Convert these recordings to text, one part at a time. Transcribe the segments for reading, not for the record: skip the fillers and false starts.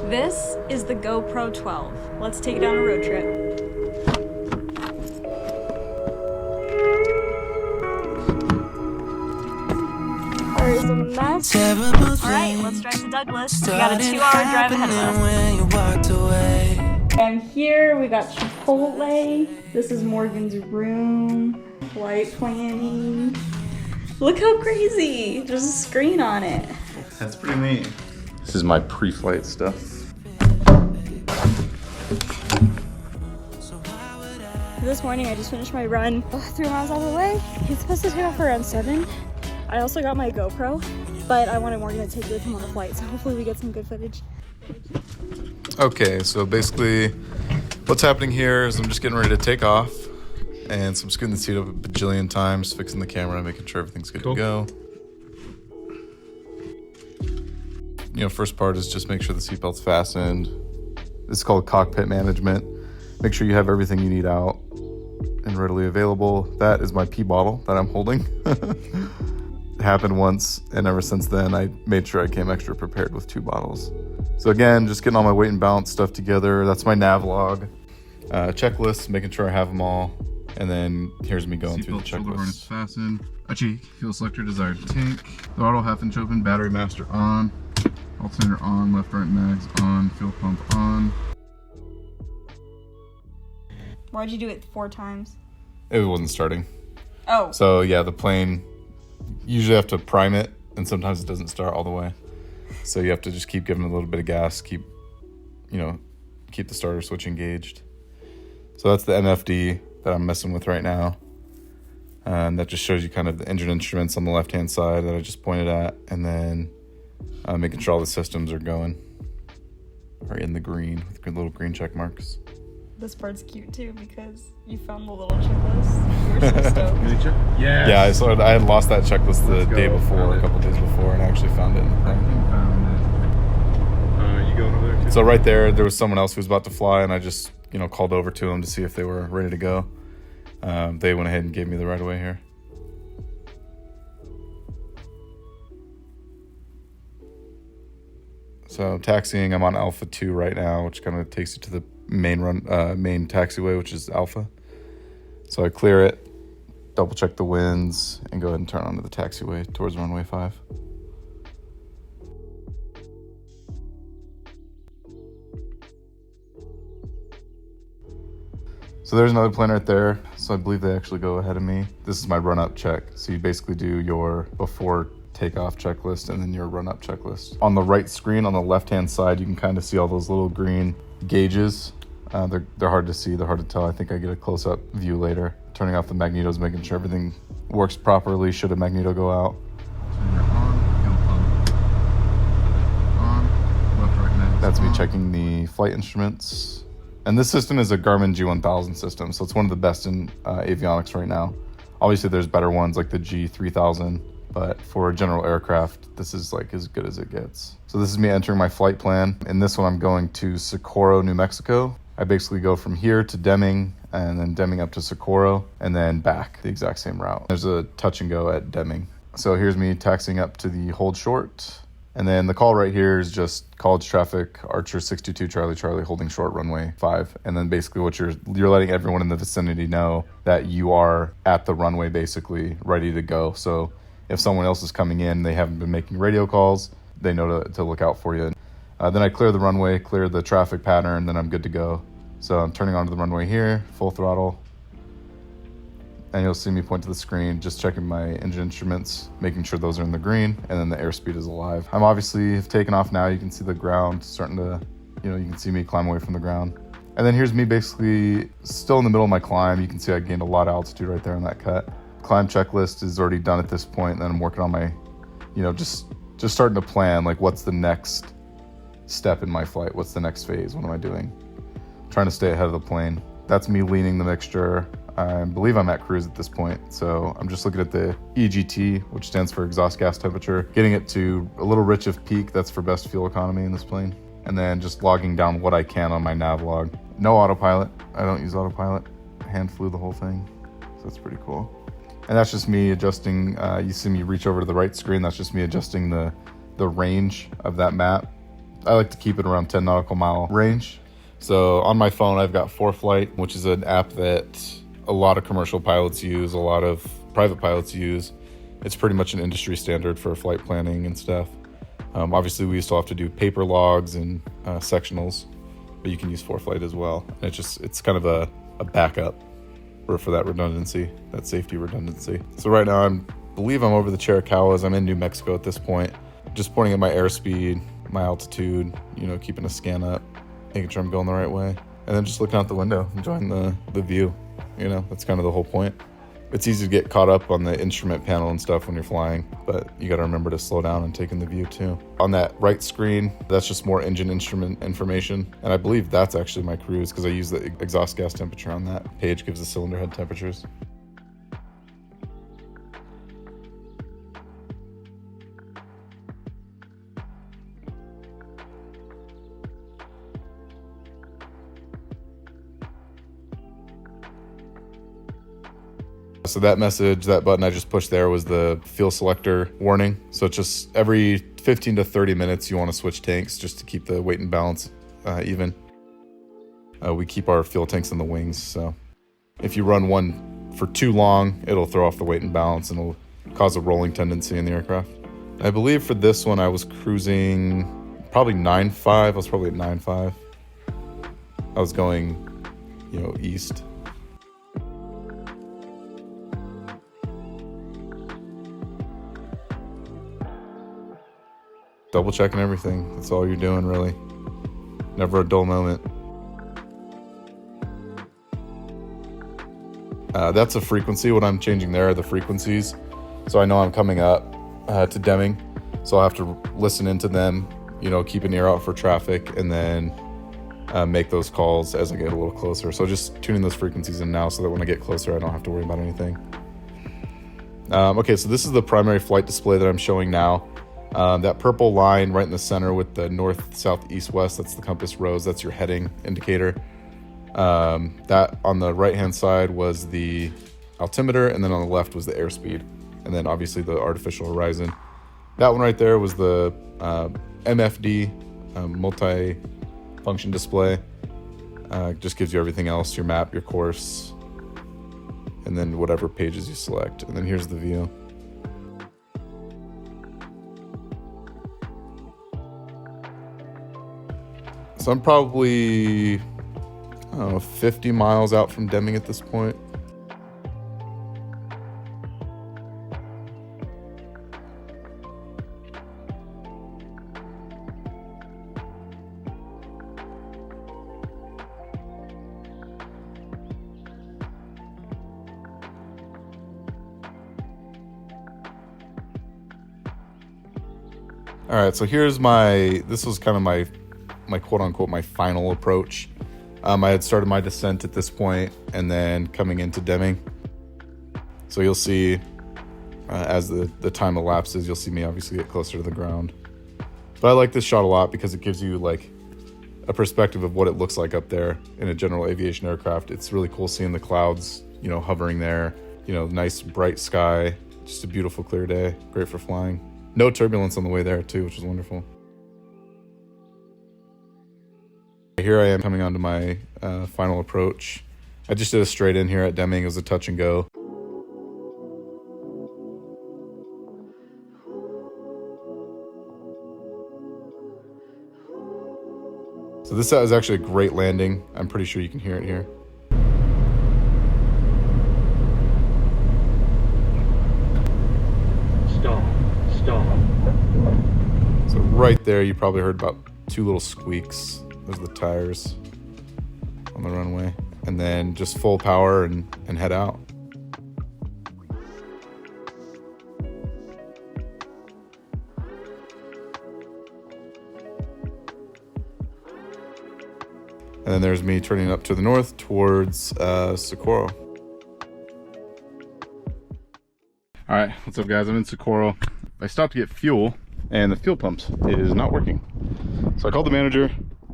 This is the GoPro 12. Let's take it on a road trip. Car is a mess. Alright, let's drive to Douglas. We got a 2-hour drive ahead of us. And here we got Chipotle. This is Morgan's room. Flight planning. Look how crazy! There's a screen on it. That's pretty neat. This is my pre-flight stuff. This morning I just finished my run 3 miles out of the way. It's supposed to take off around 7. I also got my GoPro, but I wanted Morgan to take it with him on the flight, so hopefully we get some good footage. Okay, so basically what's happening here is I'm just getting ready to take off, and so I'm scooting the seat up a bajillion times, fixing the camera, making sure everything's good to go. You know, first part is just make sure the seatbelt's fastened. This is called cockpit management. Make sure you have everything you need out and readily available. That is my pee bottle that I'm holding. It happened once, and ever since then, I made sure I came extra prepared with 2 bottles. So again, just getting all my weight and balance stuff together. That's my nav log. Checklist, making sure I have them all. And then here's me going through the checklist. Shoulder harness fastened. A cheek, fuel selector desired tank. Throttle half inch open, battery master on. Alternator on, left right mags on, fuel pump on. Why'd you do it 4 times? It wasn't starting. Oh. So yeah, the plane, you usually have to prime it, and sometimes it doesn't start all the way. So you have to just keep giving it a little bit of gas, keep the starter switch engaged. So that's the MFD that I'm messing with right now. And that just shows you kind of the engine instruments on the left-hand side that I just pointed at, and then making sure all the systems are going, or in the green with little green check marks. This part's cute too because you found the little checklist. You were so stoked. Yes. Yeah, I had lost that checklist the day before, a couple days before, and I actually found it in the plane. You going over there too? So right there was someone else who was about to fly, and I just called over to them to see if they were ready to go. They went ahead and gave me the right of way here. So taxiing, I'm on Alpha 2 right now, which kind of takes you to the main taxiway, which is Alpha. So I clear it, double check the winds, and go ahead and turn onto the taxiway towards runway 5. So there's another plane right there. So I believe they actually go ahead of me. This is my run-up check. So you basically do your before takeoff checklist and then your run-up checklist. On the right screen, on the left-hand side, you can kind of see all those little green gauges. They're hard to see, they're hard to tell. I think I get a close-up view later. Turning off the magnetos, making sure everything works properly should a magneto go out. That's me checking the flight instruments. And this system is a Garmin G1000 system, so it's one of the best in avionics right now. Obviously, there's better ones like the G3000, but for a general aircraft, this is like as good as it gets. So this is me entering my flight plan. In this one, I'm going to Socorro, New Mexico. I basically go from here to Deming, and then Deming up to Socorro, and then back the exact same route. There's a touch and go at Deming. So here's me taxiing up to the hold short. And then the call right here is just college traffic, Archer 622 Charlie Charlie, holding short runway 5. And then basically what you're letting everyone in the vicinity know that you are at the runway, basically ready to go. So if someone else is coming in, they haven't been making radio calls, they know to look out for you. Then I clear the runway, clear the traffic pattern, then I'm good to go. So I'm turning onto the runway here, full throttle. And you'll see me point to the screen, just checking my engine instruments, making sure those are in the green, and then the airspeed is alive. I'm obviously taken off now. You can see the ground starting to, you can see me climb away from the ground. And then here's me basically still in the middle of my climb. You can see I gained a lot of altitude right there in that cut. Climb checklist is already done at this point. And then I'm working on my, just starting to plan, like what's the next step in my flight? What's the next phase? What am I doing? Trying to stay ahead of the plane. That's me leaning the mixture. I believe I'm at cruise at this point, so I'm just looking at the EGT, which stands for exhaust gas temperature, getting it to a little rich of peak. That's for best fuel economy in this plane. And then just logging down what I can on my nav log. No autopilot. I don't use autopilot. Hand flew the whole thing, so that's pretty cool. And that's just me adjusting. You see me reach over to the right screen. That's just me adjusting the range of that map I like to keep it around 10 nautical mile range. So on my phone, I've got ForeFlight, which is an app that a lot of commercial pilots use, a lot of private pilots use. It's pretty much an industry standard for flight planning and stuff. Obviously, we still have to do paper logs and sectionals, but you can use ForeFlight as well. And it's kind of a backup for that redundancy, that safety redundancy. So right now, I believe I'm over the Chiricahuas. I'm in New Mexico at this point. Just pointing at my airspeed, my altitude, keeping a scan up, making sure I'm going the right way. And then just looking out the window, enjoying the view. That's kind of the whole point. It's easy to get caught up on the instrument panel and stuff when you're flying, but you got to remember to slow down and take in the view too. On that right screen, that's just more engine instrument information. And I believe that's actually my cruise because I use the exhaust gas temperature on that page, gives the cylinder head temperatures. So that message, that button I just pushed there was the fuel selector warning. So it's just every 15 to 30 minutes you want to switch tanks just to keep the weight and balance even. We keep our fuel tanks in the wings, so if you run one for too long, it'll throw off the weight and balance and it'll cause a rolling tendency in the aircraft. I believe for this one I was cruising probably 9.5. I was probably at 9.5. I was going, east. Double checking everything. That's all you're doing, really. Never a dull moment. That's a frequency. What I'm changing there are the frequencies. So I know I'm coming up to Deming. So I'll have to listen into them, keep an ear out for traffic, and then make those calls as I get a little closer. So just tuning those frequencies in now so that when I get closer, I don't have to worry about anything. Okay, so this is the primary flight display that I'm showing now. That purple line right in the center with the north, south, east, west, that's the compass rose. That's your heading indicator. That on the right-hand side was the altimeter, and then on the left was the airspeed. And then obviously the artificial horizon. That one right there was the MFD, multi-function display. Just gives you everything else, your map, your course, and then whatever pages you select. And then here's the view. So I'm probably, 50 miles out from Deming at this point. All right, so this was kind of my quote unquote, my final approach. I had started my descent at this point and then coming into Deming. So you'll see as the time elapses, you'll see me obviously get closer to the ground. But I like this shot a lot because it gives you like a perspective of what it looks like up there in a general aviation aircraft. It's really cool seeing the clouds, hovering there, nice bright sky, just a beautiful clear day, great for flying. No turbulence on the way there too, which is wonderful. Here I am coming onto my final approach. I just did a straight in here at Deming. It was a touch and go. So this is actually a great landing. I'm pretty sure you can hear it here. Stop. So right there, you probably heard about two little squeaks. Those are the tires on the runway. And then just full power and head out. And then there's me turning up to the north towards Socorro. All right, what's up guys? I'm in Socorro. I stopped to get fuel and the fuel pump is not working. So I called the manager.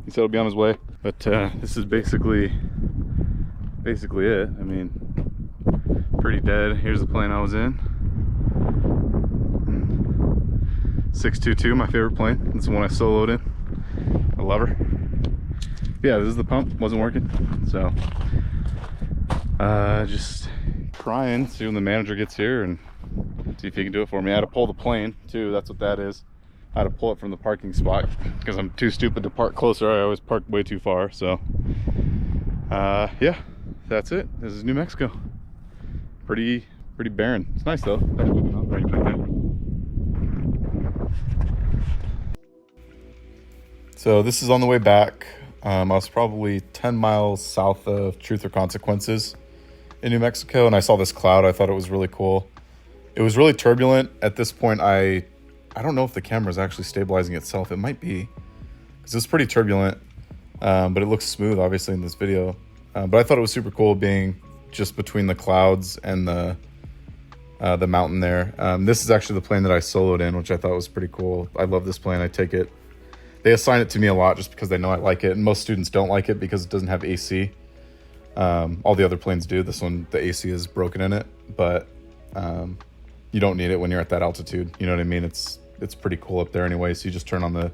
He said he'll be on his way, but this is basically it. I mean, pretty dead. Here's the plane I was in. 622, my favorite plane. It's the one I soloed in. a lever. Yeah, this is the pump, wasn't working. So just trying, see when the manager gets here and see if he can do it for me. I had to pull the plane too, that's what that is. I had to pull it from the parking spot because I'm too stupid to park closer. I always park way too far. So yeah, that's it. This is New Mexico. Pretty barren. It's nice though. Right back there. So this is on the way back. I was probably 10 miles south of Truth or Consequences in New Mexico, and I saw this cloud. I thought it was really cool. It was really turbulent. At this point, I don't know if the camera is actually stabilizing itself. It might be, because it's pretty turbulent, but it looks smooth, obviously, in this video. But I thought it was super cool being just between the clouds and the mountain there. This is actually the plane that I soloed in, which I thought was pretty cool. I love this plane. I take it. They assign it to me a lot just because they know I like it, and most students don't like it because it doesn't have AC. All the other planes do. This one, the AC is broken in it, but you don't need it when you're at that altitude. You know what I mean? It's pretty cool up there anyway. So you just turn on the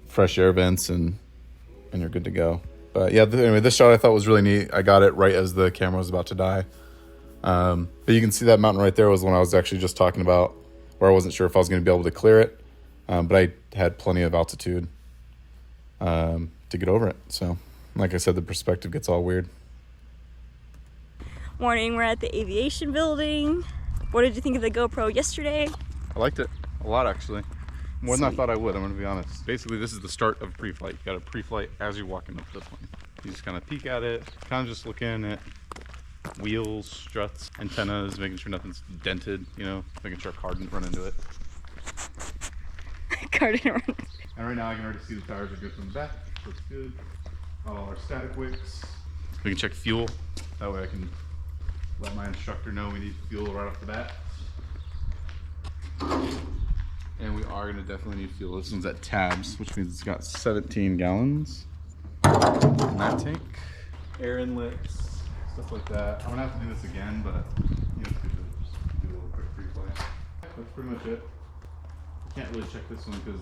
fresh air vents and you're good to go. But yeah, anyway, this shot I thought was really neat. I got it right as the camera was about to die. But you can see that mountain right there was the one I was actually just talking about, where I wasn't sure if I was going to be able to clear it. But I had plenty of altitude to get over it. So, like I said, the perspective gets all weird. Morning, we're at the aviation building. What did you think of the GoPro yesterday? I liked it a lot, actually. More than I Sweet. thought I would, I'm going to be honest. Basically, this is the start of pre-flight. You got a pre-flight as you're walking up to the plane. You just kind of peek at it, kind of just looking at wheels, struts, antennas, making sure nothing's dented, you know, making sure a car didn't run into it. Car didn't run. And right now I can already see the tires are good from the back. Looks good. All our static wicks. We can check fuel. That way I can let my instructor know we need fuel right off the bat. And we are going to definitely need fuel. This one's at tabs, which means it's got 17 gallons in that tank. Air inlets, stuff like that. I'm going to have to do this again, but you know, it's good to just do a little quick pre-play. That's pretty much it. Can't really check this one because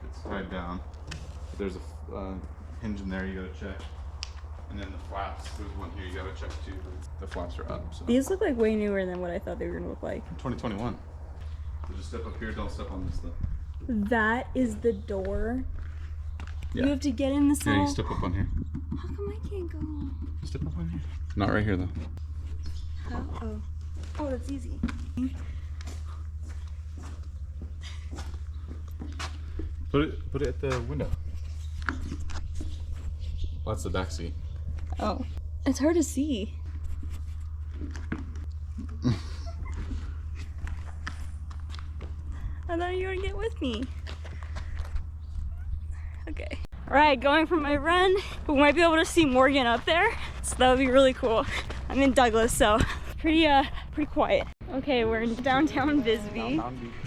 it's tied down. But there's a hinge in there you gotta check. And then the flaps, there's one here you gotta check too. The flaps are up. So. These look like way newer than what I thought they were gonna look like. 2021. So just step up here, don't step on this stuff. That is the door. Yeah. You have to get in this Yeah, all. you step up on here. How come I can't go? Step up on here. Not right here though. How? Oh. Oh, that's easy. Put it at the window. Well, that's the back seat. Oh. It's hard to see. I thought you were gonna get with me. Okay. Alright, going for my run. We might be able to see Morgan up there. So that would be really cool. I'm in Douglas, so pretty quiet. Okay, we're in downtown Bisbee.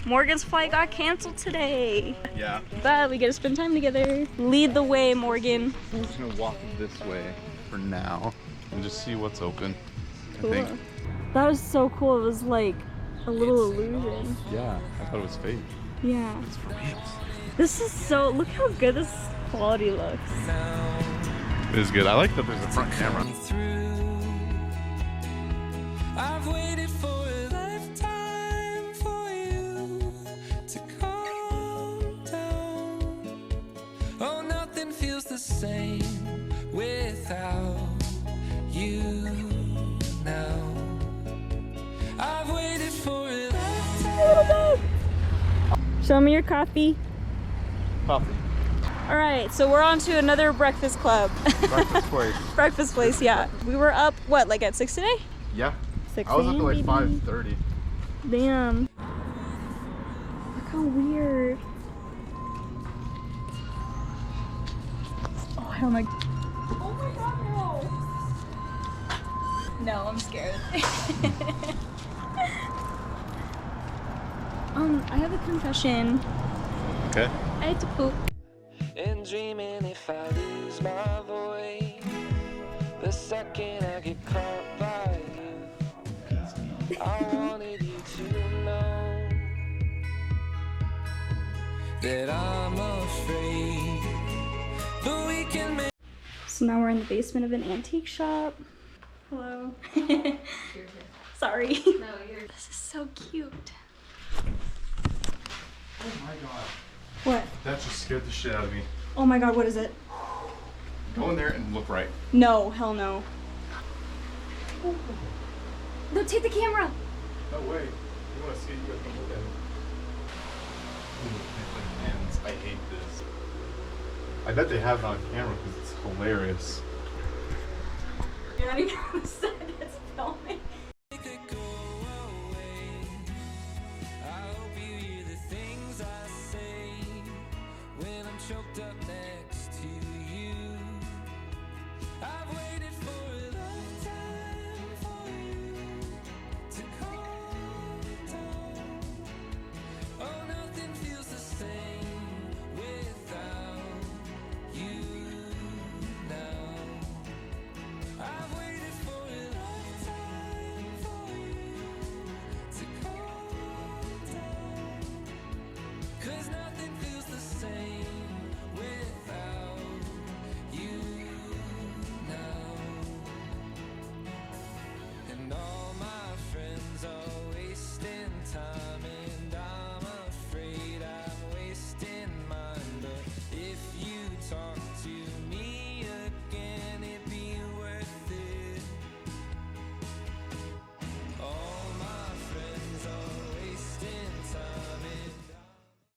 Morgan's flight got canceled today. Yeah. But we get to spend time together. Lead the way, Morgan. I'm just gonna walk this way for now and just see what's open. Cool. I think. That was so cool. It was like a little illusion. Yeah, I thought it was fake. Yeah. It's for real. This is so, look how good this quality looks. It is good. I like that there's a front camera. I've waited for a lifetime for you to calm down. Oh, nothing feels the same without you now. I've waited for a lifetime. Show me your coffee. Coffee. All right, so we're on to another breakfast club. Breakfast place. Breakfast place, yeah. We were up, what, like at 6 today? Yeah. 6 I was up at like a.m., 5:30. Damn. Look how weird. Oh, I don't like. Oh my god, no. No, I'm scared. I have a confession. Okay. I had to poop. And dreaming if I lose my voice, the second I get caught by you, I wanted you to know that I'm afraid. But we can make. So now we're in the basement of an antique shop. Hello. Sorry. No, you're. This is so cute. Oh my god. What? That just scared the shit out of me. Oh my god, what is it? Go in there and look right. No, hell no. No, take the camera. No way. You want to see it? You have to look at it. Ooh, hands. I hate this. I bet they have it on camera because it's hilarious. You're not even on the set, it's filming. It could go away. I hope you hear the things I say when I'm choked up next to you.